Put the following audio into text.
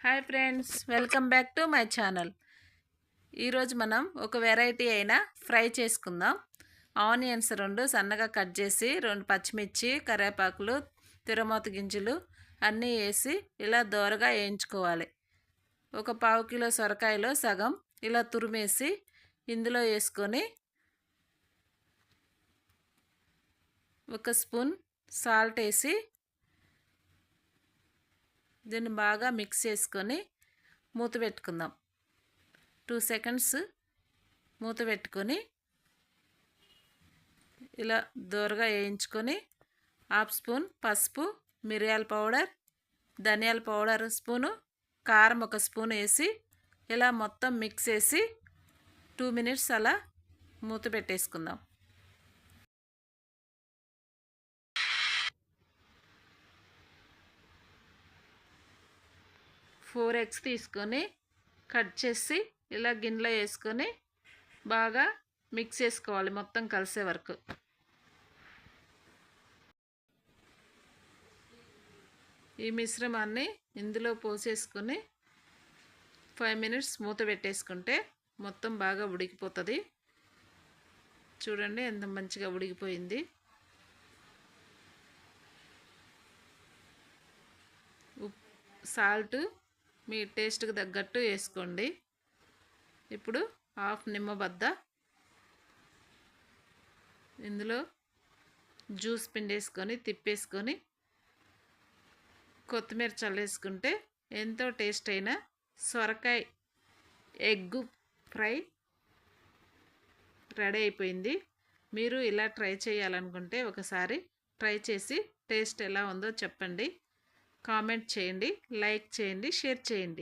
Hi friends, welcome back to my channel. ఈరోజు మనం ఒక వెరైటీ అయిన ఫ్రై చేసుకుందాం. ఆనియన్స్ 2 సన్నగా కట్ చేసి, 2 పచ్చిమిర్చి, కరివేపాకులు, తిరమోత గింజలు అన్నీ వేసి ఇలా దోరగా వేయించుకోవాలి. ఒక 1/2 కిలో సొరకాయలో సగం ఇలా తురిమేసి ఇందులో వేసుకొని 1 స్పూన్ సాల్ట్ వేసి దీన్ని బాగా మిక్స్ చేసుకొని మూత పెట్టుకుందాం. 2 సెకండ్స్ మూత పెట్టుకొని ఇలా దోరగా వేయించుకొని 1/2 స్పూన్ పసుపు, మిరియాల పౌడర్, ధనియాల పౌడర్ స్పూను, కారం 1 స్పూన్ వేసి ఇలా మొత్తం మిక్స్ చేసి 2 మినిట్స్ అలా మూత పెట్టేసుకుందాం. 4 ఎగ్స్ తీసుకొని కట్ చేసి ఇలా గిన్నెలో వేసుకొని బాగా మిక్స్ చేసుకోవాలి మొత్తం కలిసే వరకు. ఈ మిశ్రమాన్ని ఇందులో పోసేసుకొని 5 మినిట్స్ మూత పెట్టేసుకుంటే మొత్తం బాగా ఉడికిపోతుంది. చూడండి ఎంత మంచిగా ఉడికిపోయింది. సాల్ట్ మీ టేస్ట్కి తగ్గట్టు వేసుకోండి. ఇప్పుడు 1/2 నిమ్మబద్ద ఇందులో జ్యూస్ పిండేసుకొని తిప్పేసుకొని కొత్తిమీర చల్లేసుకుంటే ఎంతో టేస్ట్ అయిన సొరకాయ ఎగ్ ఫ్రై రెడీ అయిపోయింది. మీరు ఇలా ట్రై చేయాలనుకుంటే ఒకసారి ట్రై చేసి టేస్ట్ ఎలా ఉందో చెప్పండి. కామెంట్ చేయండి, లైక్ చేయండి, షేర్ చేయండి.